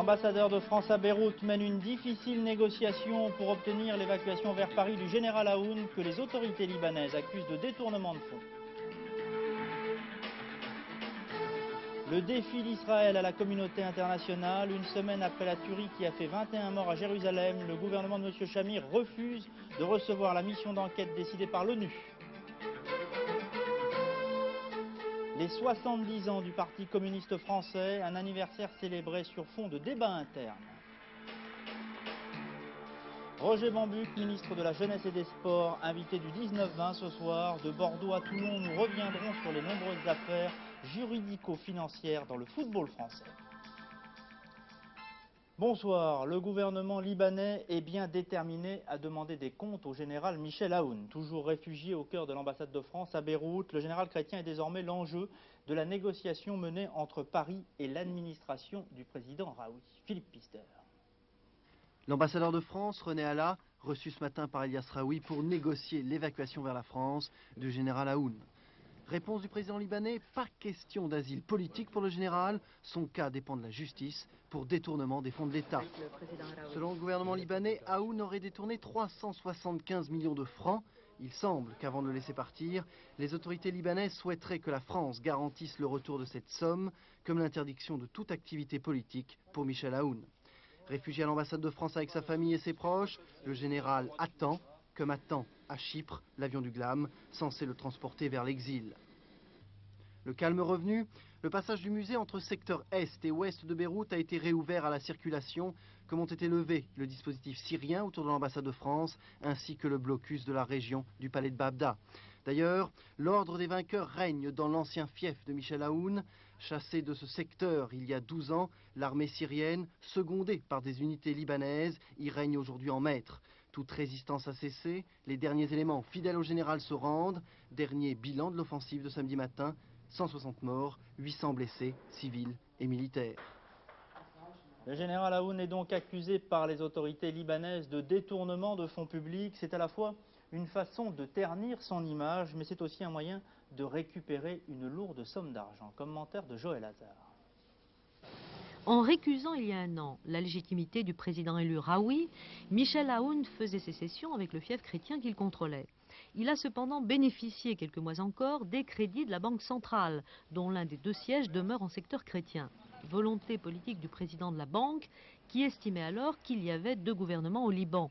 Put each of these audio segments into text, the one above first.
L'ambassadeur de France à Beyrouth mène une difficile négociation pour obtenir l'évacuation vers Paris du général Aoun que les autorités libanaises accusent de détournement de fonds. Le défi d'Israël à la communauté internationale, une semaine après la tuerie qui a fait 21 morts à Jérusalem, le gouvernement de M. Shamir refuse de recevoir la mission d'enquête décidée par l'ONU. Les 70 ans du Parti communiste français, un anniversaire célébré sur fond de débats internes. Roger Bambuc, ministre de la Jeunesse et des Sports, invité du 19-20 ce soir. De Bordeaux à Toulon, nous reviendrons sur les nombreuses affaires juridico-financières dans le football français. Bonsoir, le gouvernement libanais est bien déterminé à demander des comptes au général Michel Aoun. Toujours réfugié au cœur de l'ambassade de France à Beyrouth, le général chrétien est désormais l'enjeu de la négociation menée entre Paris et l'administration du président Raoui. Philippe Pister. L'ambassadeur de France, René Alla, reçu ce matin par Elias Raoui pour négocier l'évacuation vers la France du général Aoun. Réponse du président libanais, pas question d'asile politique pour le général, son cas dépend de la justice pour détournement des fonds de l'État. Selon le gouvernement libanais, Aoun aurait détourné 375 millions de francs. Il semble qu'avant de le laisser partir, les autorités libanaises souhaiteraient que la France garantisse le retour de cette somme, comme l'interdiction de toute activité politique pour Michel Aoun. Réfugié à l'ambassade de France avec sa famille et ses proches, le général attend, comme attend à Chypre l'avion du Glam, censé le transporter vers l'exil. Le calme revenu, le passage du musée entre secteur est et ouest de Beyrouth a été réouvert à la circulation, comme ont été levés le dispositif syrien autour de l'ambassade de France, ainsi que le blocus de la région du palais de Babda. D'ailleurs, l'ordre des vainqueurs règne dans l'ancien fief de Michel Aoun. Chassé de ce secteur il y a 12 ans, l'armée syrienne, secondée par des unités libanaises, y règne aujourd'hui en maître. Toute résistance a cessé, les derniers éléments fidèles au général se rendent. Dernier bilan de l'offensive de samedi matin, 160 morts, 800 blessés, civils et militaires. Le général Aoun est donc accusé par les autorités libanaises de détournement de fonds publics. C'est à la fois une façon de ternir son image, mais c'est aussi un moyen de récupérer une lourde somme d'argent. Commentaire de Joël Hazard. En récusant il y a un an la légitimité du président élu Raoui, Michel Aoun faisait sécession avec le fief chrétien qu'il contrôlait. Il a cependant bénéficié quelques mois encore des crédits de la Banque centrale, dont l'un des 2 sièges demeure en secteur chrétien. Volonté politique du président de la banque, qui estimait alors qu'il y avait 2 gouvernements au Liban.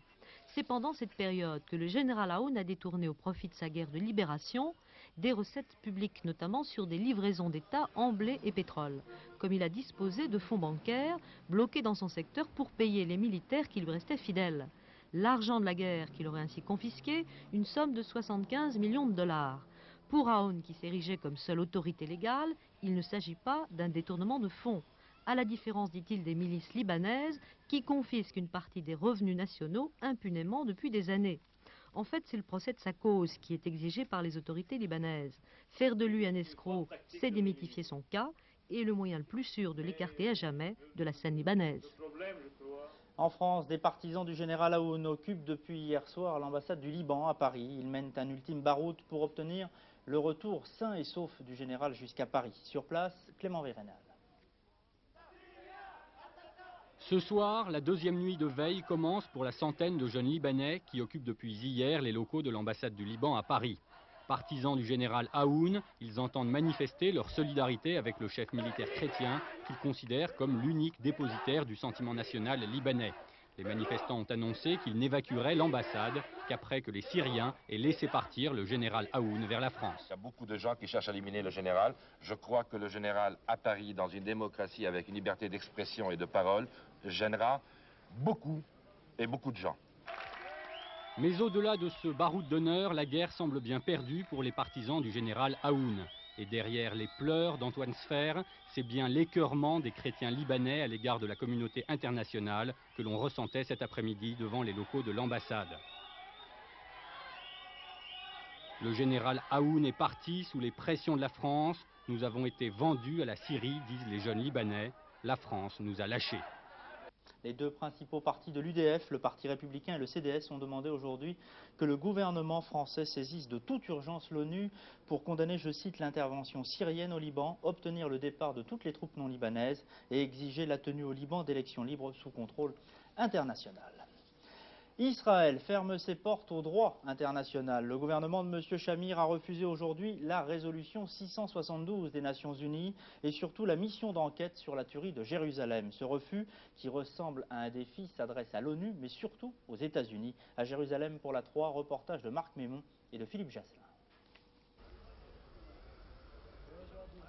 C'est pendant cette période que le général Aoun a détourné au profit de sa guerre de libération des recettes publiques, notamment sur des livraisons d'État en blé et pétrole, comme il a disposé de fonds bancaires bloqués dans son secteur pour payer les militaires qui lui restaient fidèles. L'argent de la guerre qu'il aurait ainsi confisqué, une somme de 75 millions de dollars. Pour Aoun, qui s'érigeait comme seule autorité légale, il ne s'agit pas d'un détournement de fonds, à la différence, dit-il, des milices libanaises qui confisquent une partie des revenus nationaux impunément depuis des années. En fait, c'est le procès de sa cause qui est exigé par les autorités libanaises. Faire de lui un escroc, c'est démythifier son cas, et le moyen le plus sûr de l'écarter à jamais de la scène libanaise. En France, des partisans du général Aoun occupent depuis hier soir l'ambassade du Liban à Paris. Ils mènent un ultime baroud pour obtenir le retour sain et sauf du général jusqu'à Paris. Sur place, Clément Vérénal. Ce soir, la 2e nuit de veille commence pour la centaine de jeunes Libanais qui occupent depuis hier les locaux de l'ambassade du Liban à Paris. Partisans du général Aoun, ils entendent manifester leur solidarité avec le chef militaire chrétien qu'ils considèrent comme l'unique dépositaire du sentiment national libanais. Les manifestants ont annoncé qu'ils n'évacueraient l'ambassade qu'après que les Syriens aient laissé partir le général Aoun vers la France. Il y a beaucoup de gens qui cherchent à éliminer le général. Je crois que le général à Paris, dans une démocratie avec une liberté d'expression et de parole, gênera beaucoup et beaucoup de gens. Mais au-delà de ce baroud d'honneur, la guerre semble bien perdue pour les partisans du général Aoun. Et derrière les pleurs d'Antoine Sfer, c'est bien l'écœurement des chrétiens libanais à l'égard de la communauté internationale que l'on ressentait cet après-midi devant les locaux de l'ambassade. Le général Aoun est parti sous les pressions de la France. Nous avons été vendus à la Syrie, disent les jeunes Libanais. La France nous a lâchés. Les deux principaux partis de l'UDF, le Parti républicain et le CDS, ont demandé aujourd'hui que le gouvernement français saisisse de toute urgence l'ONU pour condamner, je cite, l'intervention syrienne au Liban, obtenir le départ de toutes les troupes non libanaises et exiger la tenue au Liban d'élections libres sous contrôle international. Israël ferme ses portes au droit international. Le gouvernement de M. Shamir a refusé aujourd'hui la résolution 672 des Nations Unies et surtout la mission d'enquête sur la tuerie de Jérusalem. Ce refus, qui ressemble à un défi, s'adresse à l'ONU, mais surtout aux États-Unis. À Jérusalem pour la 3, reportage de Marc Mémon et de Philippe Jasselin.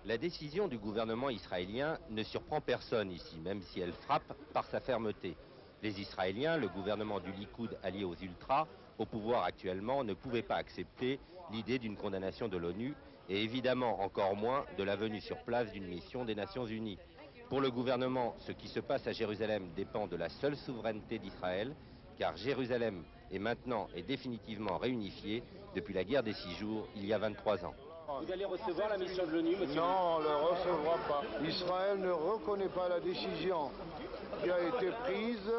La décision du gouvernement israélien ne surprend personne ici, même si elle frappe par sa fermeté. Les Israéliens, le gouvernement du Likoud allié aux ultras, au pouvoir actuellement, ne pouvaient pas accepter l'idée d'une condamnation de l'ONU et évidemment encore moins de la venue sur place d'une mission des Nations Unies. Pour le gouvernement, ce qui se passe à Jérusalem dépend de la seule souveraineté d'Israël, car Jérusalem est maintenant et définitivement réunifiée depuis la guerre des 6 jours, il y a 23 ans. Vous allez recevoir la mission de l'ONU, monsieur? Non, on ne le recevra pas. Israël ne reconnaît pas la décision qui a été prise,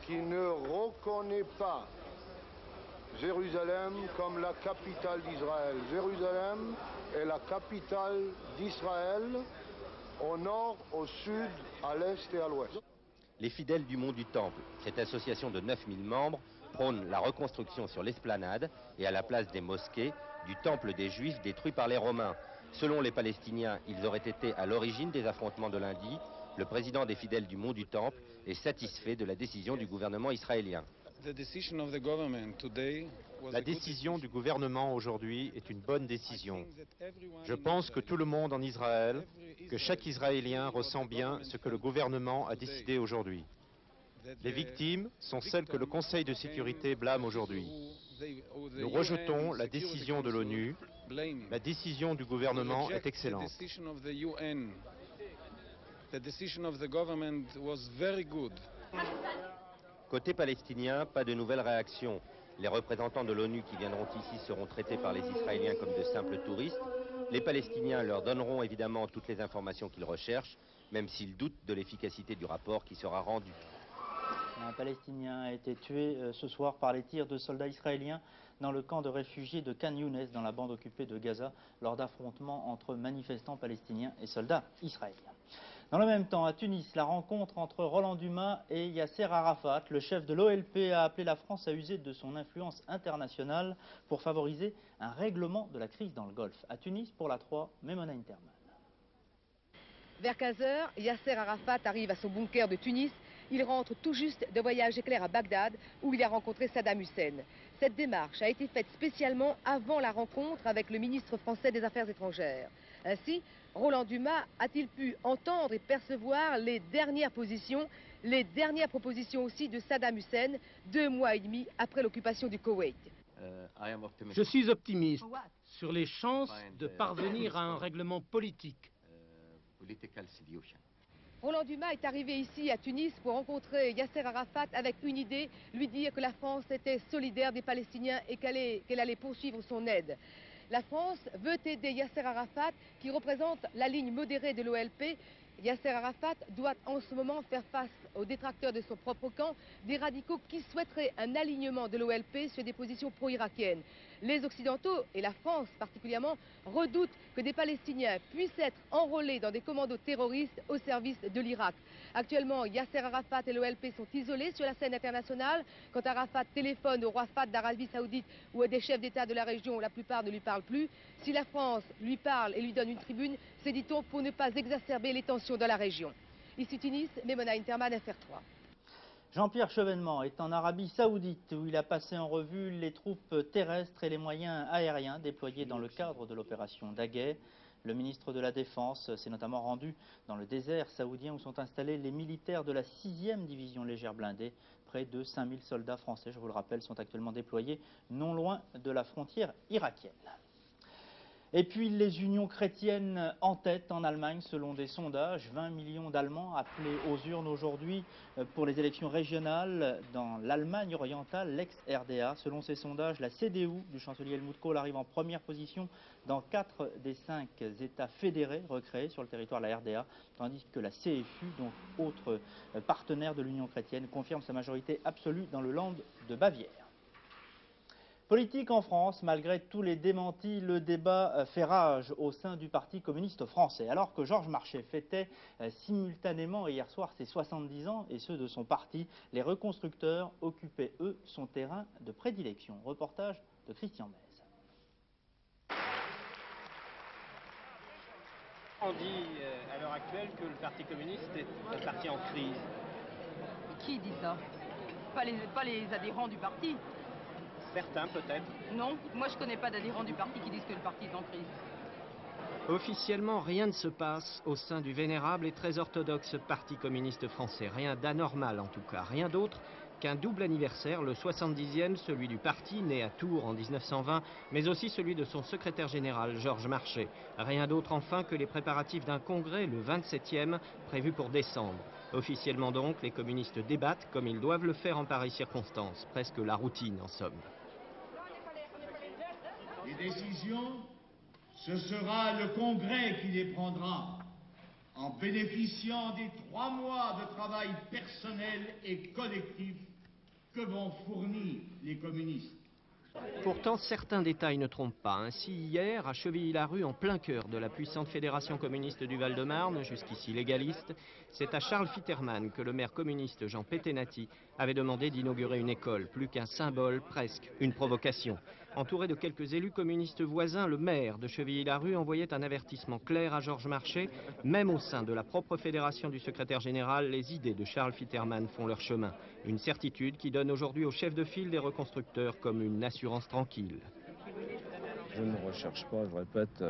qui ne reconnaît pas Jérusalem comme la capitale d'Israël. Jérusalem est la capitale d'Israël, au nord, au sud, à l'est et à l'ouest. Les fidèles du Mont du Temple, cette association de 9000 membres, prône la reconstruction sur l'esplanade et à la place des mosquées du temple des Juifs détruit par les Romains. Selon les Palestiniens, ils auraient été à l'origine des affrontements de lundi. Le président des fidèles du Mont du Temple est satisfait de la décision du gouvernement israélien. La décision du gouvernement aujourd'hui est une bonne décision. Je pense que tout le monde en Israël, que chaque Israélien ressent bien ce que le gouvernement a décidé aujourd'hui. Les victimes sont celles que le Conseil de sécurité blâme aujourd'hui. Nous rejetons la décision de l'ONU. La décision du gouvernement est excellente. Côté palestinien, pas de nouvelles réactions. Les représentants de l'ONU qui viendront ici seront traités par les Israéliens comme de simples touristes. Les Palestiniens leur donneront évidemment toutes les informations qu'ils recherchent, même s'ils doutent de l'efficacité du rapport qui sera rendu. Un Palestinien a été tué ce soir par les tirs de soldats israéliens dans le camp de réfugiés de Khan Younes, dans la bande occupée de Gaza, lors d'affrontements entre manifestants palestiniens et soldats israéliens. Dans le même temps, à Tunis, la rencontre entre Roland Dumas et Yasser Arafat. Le chef de l'OLP a appelé la France à user de son influence internationale pour favoriser un règlement de la crise dans le Golfe. À Tunis, pour la 3, Memona Interman. Vers 15h, Yasser Arafat arrive à son bunker de Tunis. Il rentre tout juste de voyage éclair à Bagdad, où il a rencontré Saddam Hussein. Cette démarche a été faite spécialement avant la rencontre avec le ministre français des Affaires étrangères. Ainsi, Roland Dumas a-t-il pu entendre et percevoir les dernières positions, les dernières propositions aussi de Saddam Hussein, 2 mois et demi après l'occupation du Koweït. Je suis optimiste sur les chances de parvenir à un règlement politique. Roland Dumas est arrivé ici à Tunis pour rencontrer Yasser Arafat avec une idée, lui dire que la France était solidaire des Palestiniens et qu'elle allait poursuivre son aide. La France veut aider Yasser Arafat, qui représente la ligne modérée de l'OLP. Yasser Arafat doit en ce moment faire face aux détracteurs de son propre camp, des radicaux qui souhaiteraient un alignement de l'OLP sur des positions pro-irakiennes. Les Occidentaux, et la France particulièrement, redoutent que des Palestiniens puissent être enrôlés dans des commandos terroristes au service de l'Irak. Actuellement, Yasser Arafat et l'OLP sont isolés sur la scène internationale. Quand Arafat téléphone au roi Fahd d'Arabie Saoudite ou à des chefs d'État de la région, la plupart ne lui parlent plus. Si la France lui parle et lui donne une tribune, c'est, dit-on, pour ne pas exacerber les tensions dans la région. Ici Tunis, Memona Interman, FR3. Jean-Pierre Chevènement est en Arabie Saoudite où il a passé en revue les troupes terrestres et les moyens aériens déployés dans le cadre de l'opération Daguet. Le ministre de la Défense s'est notamment rendu dans le désert saoudien où sont installés les militaires de la 6e division légère blindée. Près de 5000 soldats français, je vous le rappelle, sont actuellement déployés non loin de la frontière irakienne. Et puis les unions chrétiennes en tête en Allemagne selon des sondages. 20 millions d'Allemands appelés aux urnes aujourd'hui pour les élections régionales dans l'Allemagne orientale, l'ex-RDA. Selon ces sondages, la CDU du chancelier Helmut Kohl arrive en première position dans 4 des 5 États fédérés recréés sur le territoire de la RDA, tandis que la CFU, donc autre partenaire de l'Union chrétienne, confirme sa majorité absolue dans le Land de Bavière. Politique en France, malgré tous les démentis, le débat fait rage au sein du Parti communiste français. Alors que Georges Marchais fêtait simultanément hier soir ses 70 ans et ceux de son parti, les reconstructeurs occupaient, eux, son terrain de prédilection. Reportage de Christian Bèze. On dit à l'heure actuelle que le Parti communiste est un parti en crise. Qui dit ça? Pas les adhérents du parti. Certains peut-être. Non, moi je connais pas d'adhérents du parti qui disent que le parti est en crise. Officiellement, rien ne se passe au sein du vénérable et très orthodoxe Parti communiste français. Rien d'anormal en tout cas. Rien d'autre qu'un double anniversaire, le 70e, celui du parti, né à Tours en 1920, mais aussi celui de son secrétaire général, Georges Marchais. Rien d'autre enfin que les préparatifs d'un congrès, le 27e, prévu pour décembre. Officiellement donc, les communistes débattent comme ils doivent le faire en pareille circonstance. Presque la routine en somme. Les décisions, ce sera le Congrès qui les prendra, en bénéficiant des 3 mois de travail personnel et collectif que vont fournir les communistes. Pourtant, certains détails ne trompent pas. Ainsi, hier, à Chevilly-Larue, en plein cœur de la puissante fédération communiste du Val-de-Marne, jusqu'ici légaliste, c'est à Charles Fitterman que le maire communiste Jean Pettenati avait demandé d'inaugurer une école. Plus qu'un symbole, presque une provocation. Entouré de quelques élus communistes voisins, le maire de Chevilly-Larue envoyait un avertissement clair à Georges Marchais. Même au sein de la propre fédération du secrétaire général, les idées de Charles Fitterman font leur chemin. Une certitude qui donne aujourd'hui au chef de file des reconstructeurs comme une assurance tranquille. Je ne recherche pas, je répète,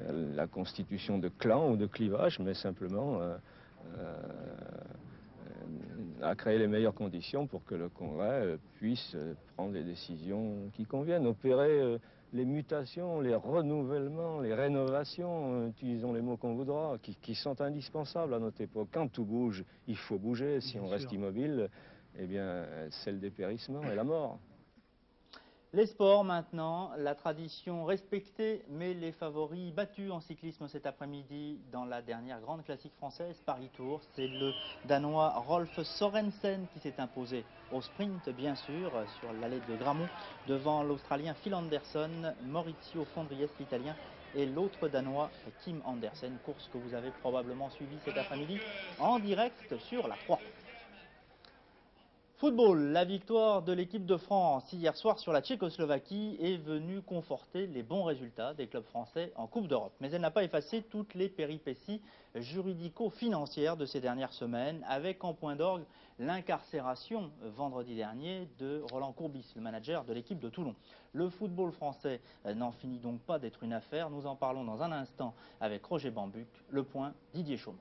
la constitution de clans ou de clivages, mais simplement à créer les meilleures conditions pour que le Congrès puisse prendre les décisions qui conviennent, opérer les mutations, les renouvellements, les rénovations, utilisons les mots qu'on voudra, qui sont indispensables à notre époque. Quand tout bouge, il faut bouger. Si on reste immobile, eh bien, c'est le dépérissement et la mort. Les sports maintenant, la tradition respectée, mais les favoris battus en cyclisme cet après-midi dans la dernière grande classique française, Paris-Tours. C'est le Danois Rolf Sørensen qui s'est imposé au sprint, bien sûr, sur l'allée de Grammont, devant l'Australien Phil Anderson, Maurizio Fondriest, l'Italien, et l'autre Danois, Kim Andersen, course que vous avez probablement suivie cet après-midi en direct sur la 3. Football, la victoire de l'équipe de France hier soir sur la Tchécoslovaquie est venue conforter les bons résultats des clubs français en Coupe d'Europe. Mais elle n'a pas effacé toutes les péripéties juridico-financières de ces dernières semaines, avec en point d'orgue l'incarcération vendredi dernier de Roland Courbis, le manager de l'équipe de Toulon. Le football français n'en finit donc pas d'être une affaire. Nous en parlons dans un instant avec Roger Bambuc. Le point, Didier Chaumont.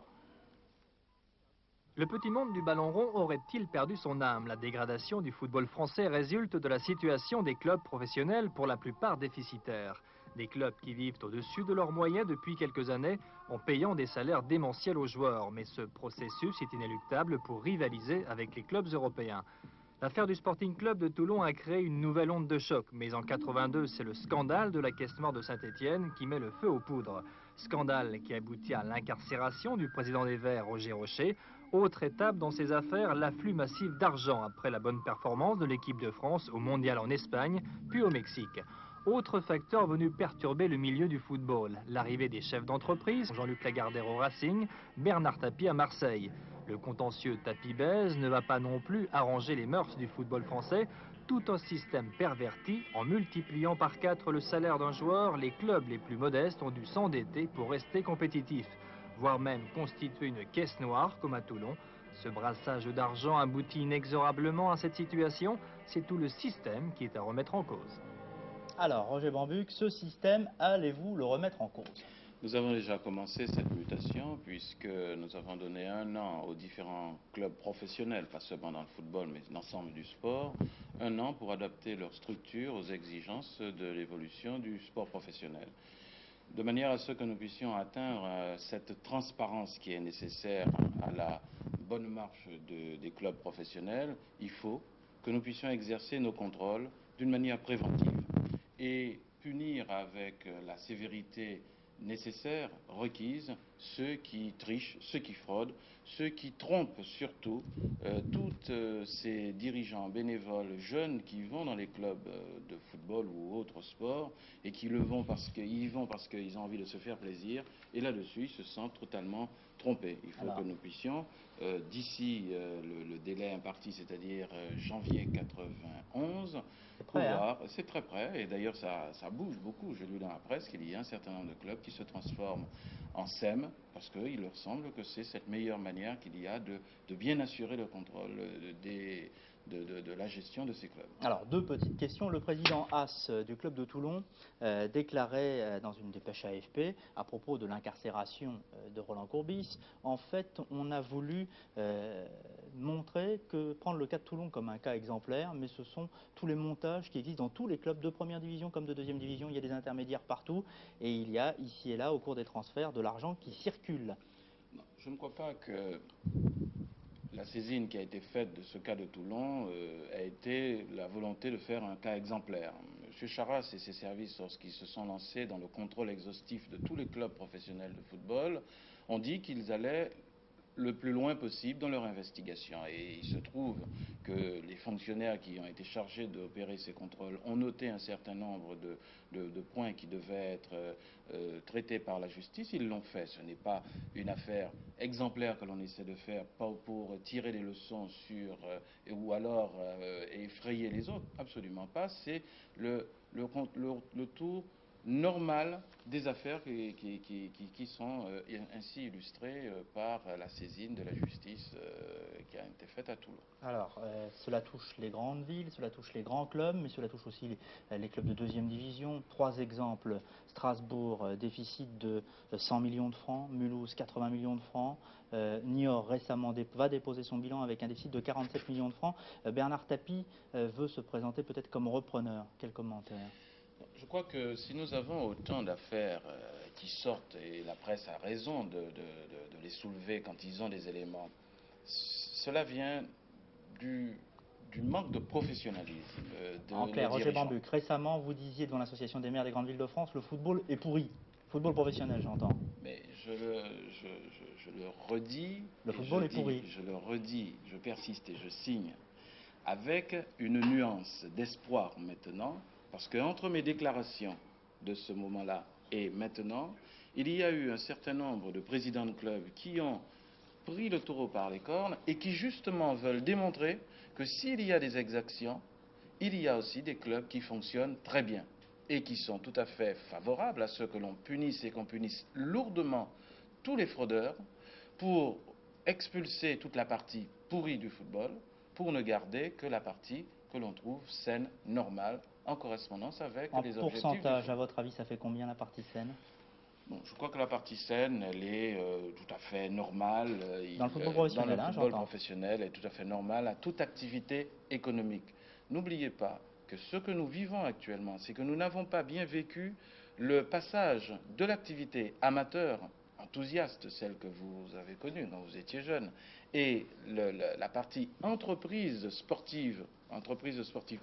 Le petit monde du ballon rond aurait-il perdu son âme? La dégradation du football français résulte de la situation des clubs professionnels, pour la plupart déficitaires. Des clubs qui vivent au-dessus de leurs moyens depuis quelques années en payant des salaires démentiels aux joueurs. Mais ce processus est inéluctable pour rivaliser avec les clubs européens. L'affaire du Sporting Club de Toulon a créé une nouvelle onde de choc. Mais en 82, c'est le scandale de la caisse noire de Saint-Étienne qui met le feu aux poudres. Scandale qui aboutit à l'incarcération du président des Verts, Roger Rocher. Autre étape dans ces affaires, l'afflux massif d'argent après la bonne performance de l'équipe de France au Mondial en Espagne, puis au Mexique. Autre facteur venu perturber le milieu du football, l'arrivée des chefs d'entreprise, Jean-Luc Lagardère au Racing, Bernard Tapie à Marseille. Le contentieux Tapie-Bèze ne va pas non plus arranger les mœurs du football français. Tout un système perverti, en multipliant par 4 le salaire d'un joueur, les clubs les plus modestes ont dû s'endetter pour rester compétitifs, voire même constituer une caisse noire comme à Toulon. Ce brassage d'argent aboutit inexorablement à cette situation. C'est tout le système qui est à remettre en cause. Alors, Roger Bambuc, ce système, allez-vous le remettre en cause? Nous avons déjà commencé cette mutation puisque nous avons donné 1 an aux différents clubs professionnels, pas seulement dans le football mais l'ensemble du sport, 1 an pour adapter leur structure aux exigences de l'évolution du sport professionnel. de manière à ce que nous puissions atteindre cette transparence qui est nécessaire à la bonne marche des clubs professionnels, il faut que nous puissions exercer nos contrôles d'une manière préventive et punir avec la sévérité nécessaire, requise, ceux qui trichent, ceux qui fraudent, ceux qui trompent surtout tous ces dirigeants bénévoles jeunes qui vont dans les clubs de football ou autres sports et qui le vont parce qu'ils ont envie de se faire plaisir et là-dessus ils se sentent totalement trompés. Il faut que nous puissions, d'ici le délai imparti, c'est-à-dire janvier 91, c'est très près, et d'ailleurs ça bouge beaucoup. J'ai lu dans la presse qu'il y a un certain nombre de clubs qui se transforment en SEM parce qu'il leur semble que c'est cette meilleure manière qu'il y a de bien assurer le contrôle de la gestion de ces clubs. Alors, deux petites questions. Le président Haas du club de Toulon déclarait dans une dépêche AFP à propos de l'incarcération de Roland Courbis, en fait, on a voulu montrer que prendre le cas de Toulon comme un cas exemplaire, mais ce sont tous les montages qui existent dans tous les clubs de première division comme de deuxième division. Il y a des intermédiaires partout et il y a ici et là, au cours des transferts, de l'argent qui circule. Non, je ne crois pas que la saisine qui a été faite de ce cas de Toulon a été la volonté de faire un cas exemplaire. M. Charras et ses services, lorsqu'ils se sont lancés dans le contrôle exhaustif de tous les clubs professionnels de football, ont dit qu'ils allaient le plus loin possible dans leur investigation. Et il se trouve que les fonctionnaires qui ont été chargés d'opérer ces contrôles ont noté un certain nombre de points qui devaient être traités par la justice. Ils l'ont fait. Ce n'est pas une affaire exemplaire que l'on essaie de faire pour tirer des leçons ou alors effrayer les autres. Absolument pas. C'est le tour normal des affaires qui sont ainsi illustrées par la saisine de la justice qui a été faite à Toulon. Alors, cela touche les grandes villes, cela touche les grands clubs, mais cela touche aussi les clubs de deuxième division. Trois exemples: Strasbourg, déficit de 100 millions de francs, Mulhouse, 80 millions de francs, Niort récemment va déposer son bilan avec un déficit de 47 millions de francs. Bernard Tapie veut se présenter peut-être comme repreneur. Quel commentaire ? Je crois que si nous avons autant d'affaires qui sortent, et la presse a raison de les soulever quand ils ont des éléments, cela vient du manque de professionnalisme. En clair, Roger Bambuc, récemment, vous disiez devant l'Association des maires des grandes villes de France, le football est pourri. Football professionnel, j'entends. Mais je le redis. Le football est pourri. Je le redis, je persiste et je signe, avec une nuance d'espoir maintenant. Parce qu'entre mes déclarations de ce moment-là et maintenant, il y a eu un certain nombre de présidents de clubs qui ont pris le taureau par les cornes et qui justement veulent démontrer que s'il y a des exactions, il y a aussi des clubs qui fonctionnent très bien et qui sont tout à fait favorables à ce que l'on punisse et qu'on punisse lourdement tous les fraudeurs pour expulser toute la partie pourrie du football, pour ne garder que la partie que l'on trouve saine, normale, en correspondance avec les objectifs. En pourcentage, à votre avis, ça fait combien la partie saine ? Bon, je crois que la partie saine, elle est tout à fait normale. Dans le football professionnel, dans le football professionnel, elle est tout à fait normale à toute activité économique. N'oubliez pas que ce que nous vivons actuellement, c'est que nous n'avons pas bien vécu le passage de l'activité amateur, enthousiaste, celle que vous avez connue quand vous étiez jeune, et la partie entreprise sportive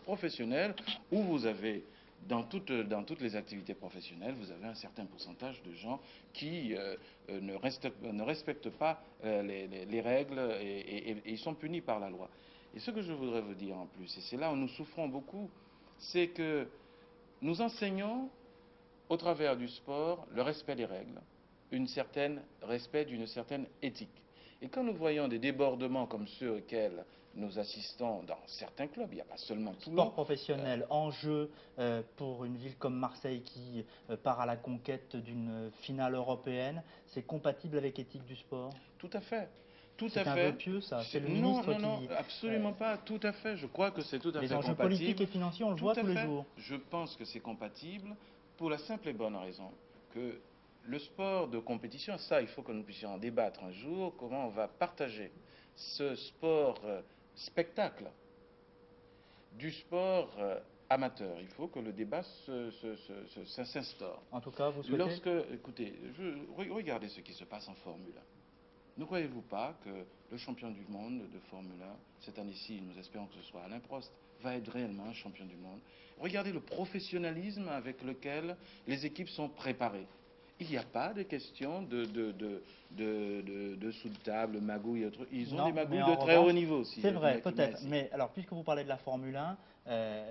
professionnelle, où vous avez, dans toutes les activités professionnelles, vous avez un certain pourcentage de gens qui ne respectent pas les règles et ils sont punis par la loi. Et ce que je voudrais vous dire en plus, et c'est là où nous souffrons beaucoup, c'est que nous enseignons au travers du sport le respect des règles, respect d'une certaine éthique. Et quand nous voyons des débordements comme ceux auxquels nous assistons dans certains clubs, il n'y a pas seulement Toulon. Sport professionnel, enjeu pour une ville comme Marseille qui part à la conquête d'une finale européenne, c'est compatible avec l'éthique du sport ? Tout à fait. C'est un vœu pieux, ça. C'est le ministre qui... Non, absolument pas. Tout à fait. Je crois que c'est tout à fait compatible. Les enjeux politiques et financiers, on le voit tous les jours. Je pense que c'est compatible pour la simple et bonne raison que le sport de compétition, ça, il faut que nous puissions en débattre un jour, comment on va partager ce sport spectacle du sport amateur. Il faut que le débat s'instaure. En tout cas, vous souhaitez... Écoutez, regardez ce qui se passe en Formule 1. Ne croyez-vous pas que le champion du monde de Formule 1, cette année-ci, nous espérons que ce soit Alain Prost, va être réellement champion du monde? Regardez le professionnalisme avec lequel les équipes sont préparées. Il n'y a pas de question de sous de table, magouille et autres. Ils ont des magouilles de très haut niveau. C'est vrai, peut-être. Mais alors, puisque vous parlez de la Formule 1,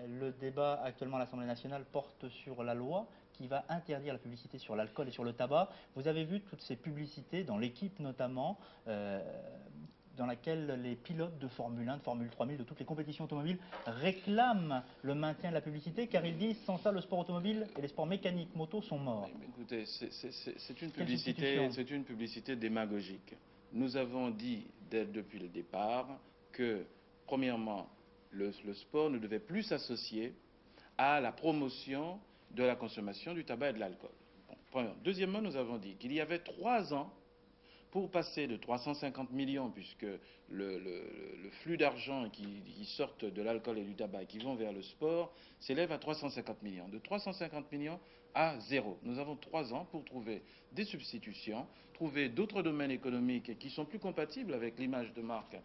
le débat actuellement à l'Assemblée nationale porte sur la loi qui va interdire la publicité sur l'alcool et sur le tabac. Vous avez vu toutes ces publicités, dans l'équipe notamment, dans laquelle les pilotes de Formule 1, de Formule 3000, de toutes les compétitions automobiles réclament le maintien de la publicité, car ils disent sans ça le sport automobile et les sports mécaniques moto sont morts. Mais écoutez, c'est une publicité démagogique. Nous avons dit depuis le départ que, premièrement, le sport ne devait plus s'associer à la promotion de la consommation du tabac et de l'alcool. Bon, deuxièmement, nous avons dit qu'il y avait 3 ans pour passer de 350 millions, puisque le flux d'argent qui sortent de l'alcool et du tabac et qui vont vers le sport s'élève à 350 millions. De 350 millions à 0. Nous avons 3 ans pour trouver des substitutions, trouver d'autres domaines économiques qui sont plus compatibles avec l'image de marque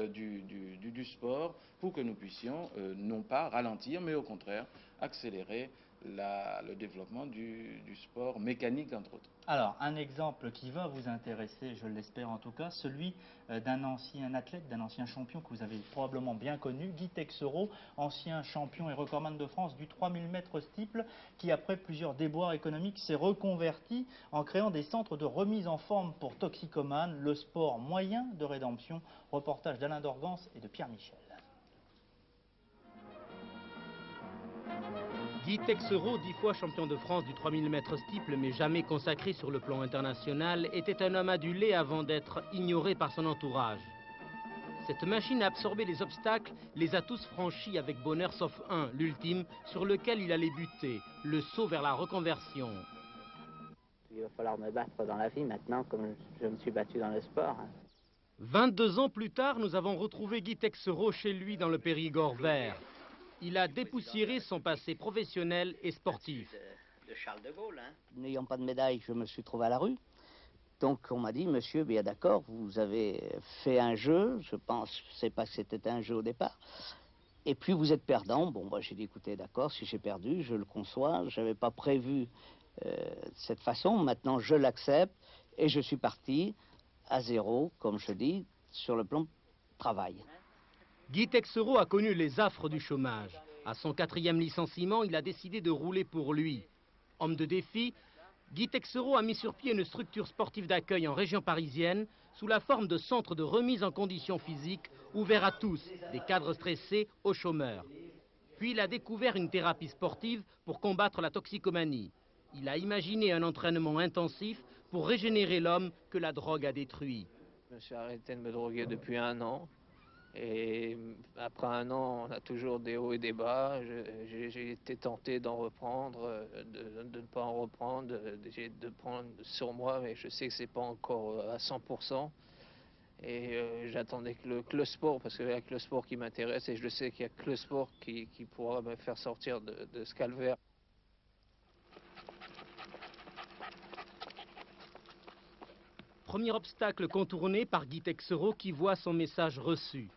du sport, pour que nous puissions non pas ralentir, mais au contraire accélérer le développement du sport mécanique, entre autres. Alors, un exemple qui va vous intéresser, je l'espère en tout cas, celui d'un ancien athlète, d'un ancien champion que vous avez probablement bien connu, Guy Texereau, ancien champion et recordman de France du 3000 mètres steeple, qui après plusieurs déboires économiques s'est reconverti en créant des centres de remise en forme pour toxicomanes, le sport moyen de rédemption. Reportage d'Alain Dorgance et de Pierre Michel. Guy Texereau, 10 fois champion de France du 3000 mètres steeple, mais jamais consacré sur le plan international, était un homme adulé avant d'être ignoré par son entourage. Cette machine à absorber les obstacles les a tous franchis avec bonheur, sauf un, l'ultime, sur lequel il allait buter, le saut vers la reconversion. Il va falloir me battre dans la vie maintenant, comme je me suis battu dans le sport. 22 ans plus tard, nous avons retrouvé Guy Texereau chez lui dans le Périgord vert. Il a dépoussiéré son passé professionnel et sportif. De Charles de Gaulle, hein. N'ayant pas de médaille, je me suis trouvé à la rue. Donc on m'a dit, monsieur, bien d'accord, vous avez fait un jeu, je sais pas que c'était un jeu au départ, et puis vous êtes perdant. Bon, moi j'ai dit, écoutez, d'accord, si j'ai perdu, je le conçois, je n'avais pas prévu de cette façon, maintenant je l'accepte, et je suis parti à zéro, comme je dis, sur le plan travail. Guy Texereau a connu les affres du chômage. À son 4e licenciement, il a décidé de rouler pour lui. Homme de défi, Guy Texereau a mis sur pied une structure sportive d'accueil en région parisienne sous la forme de centres de remise en condition physique ouverts à tous, des cadres stressés aux chômeurs. Puis il a découvert une thérapie sportive pour combattre la toxicomanie. Il a imaginé un entraînement intensif pour régénérer l'homme que la drogue a détruit. Je me suis arrêté de me droguer depuis 1 an. Et après 1 an, on a toujours des hauts et des bas. J'ai été tenté d'en reprendre, de ne pas en reprendre, de prendre sur moi, mais je sais que c'est pas encore à 100%. Et j'attendais que le sport, parce qu'il n'y a que le sport qui m'intéresse, et je sais qu'il n'y a que le sport qui pourra me faire sortir de ce calvaire. Premier obstacle contourné par Guy Texereau qui voit son message reçu.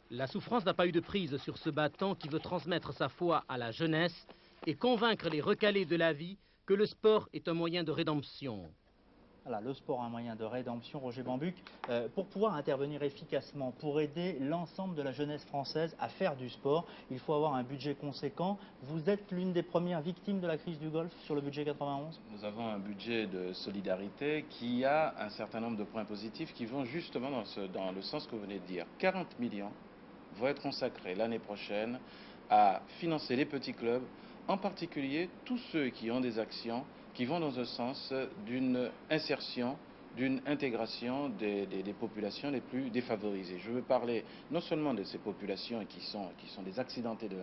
La souffrance n'a pas eu de prise sur ce battant qui veut transmettre sa foi à la jeunesse et convaincre les recalés de la vie que le sport est un moyen de rédemption. Voilà, le sport, un moyen de rédemption, Roger Bambuc. Pour pouvoir intervenir efficacement, pour aider l'ensemble de la jeunesse française à faire du sport, il faut avoir un budget conséquent. Vous êtes l'une des premières victimes de la crise du golf sur le budget 91 ? Nous avons un budget de solidarité qui a un certain nombre de points positifs qui vont justement dans le sens que vous venez de dire. 40 millions vont être consacrés l'année prochaine à financer les petits clubs, en particulier tous ceux qui ont des actions qui vont dans le sens d'une insertion, d'une intégration des populations les plus défavorisées. Je veux parler non seulement de ces populations qui sont des accidentés de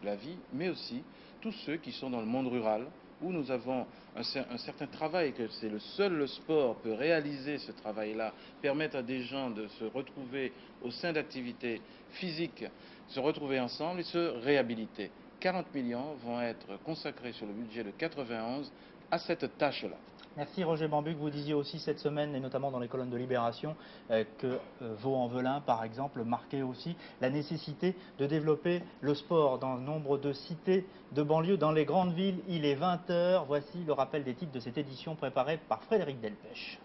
la vie, mais aussi tous ceux qui sont dans le monde rural, où nous avons un certain travail, que c'est le sport peut réaliser ce travail-là, permettre à des gens de se retrouver au sein d'activités physiques, se retrouver ensemble et se réhabiliter. 40 millions vont être consacrés sur le budget de 91 à cette tâche-là. Merci Roger Bambuc. Vous disiez aussi cette semaine, et notamment dans les colonnes de Libération, que Vaux-en-Velin, par exemple, marquait aussi la nécessité de développer le sport dans nombre de cités, de banlieues, dans les grandes villes. Il est 20h. Voici le rappel des titres de cette édition préparée par Frédéric Delpech.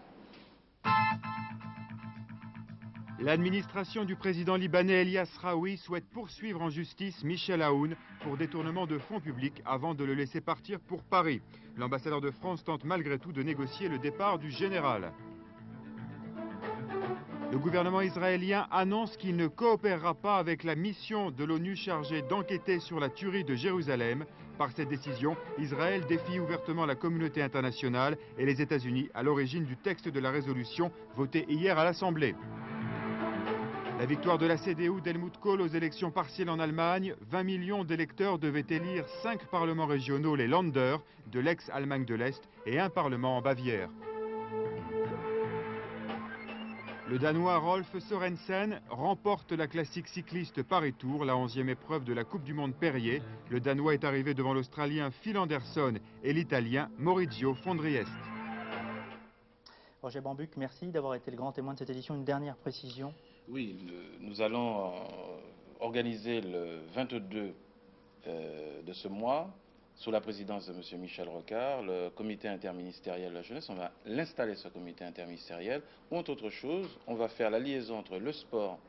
L'administration du président libanais Elias Raoui souhaite poursuivre en justice Michel Aoun pour détournement de fonds publics avant de le laisser partir pour Paris. L'ambassadeur de France tente malgré tout de négocier le départ du général. Le gouvernement israélien annonce qu'il ne coopérera pas avec la mission de l'ONU chargée d'enquêter sur la tuerie de Jérusalem. Par cette décision, Israël défie ouvertement la communauté internationale et les États-Unis à l'origine du texte de la résolution votée hier à l'Assemblée. La victoire de la CDU d'Helmut Kohl aux élections partielles en Allemagne, 20 millions d'électeurs devaient élire 5 parlements régionaux, les Länder, de l'ex-Allemagne de l'Est, et un parlement en Bavière. Le Danois Rolf Sørensen remporte la classique cycliste Paris-Tours, la 11e épreuve de la Coupe du Monde Perrier. Le Danois est arrivé devant l'Australien Phil Anderson et l'Italien Maurizio Fondriest. Roger Bambuc, merci d'avoir été le grand témoin de cette édition. Une dernière précision. Oui, nous allons organiser le 22 de ce mois, sous la présidence de M. Michel Rocard, le comité interministériel de la jeunesse. On va l'installer, ce comité interministériel. Entre autres choses, on va faire la liaison entre le sport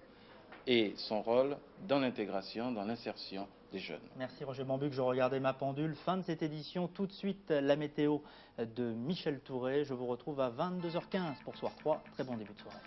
et son rôle dans l'intégration, dans l'insertion des jeunes. Merci Roger Bambuc, je regardais ma pendule. Fin de cette édition, tout de suite la météo de Michel Touré. Je vous retrouve à 22h15 pour Soir 3. Très bon début de soirée.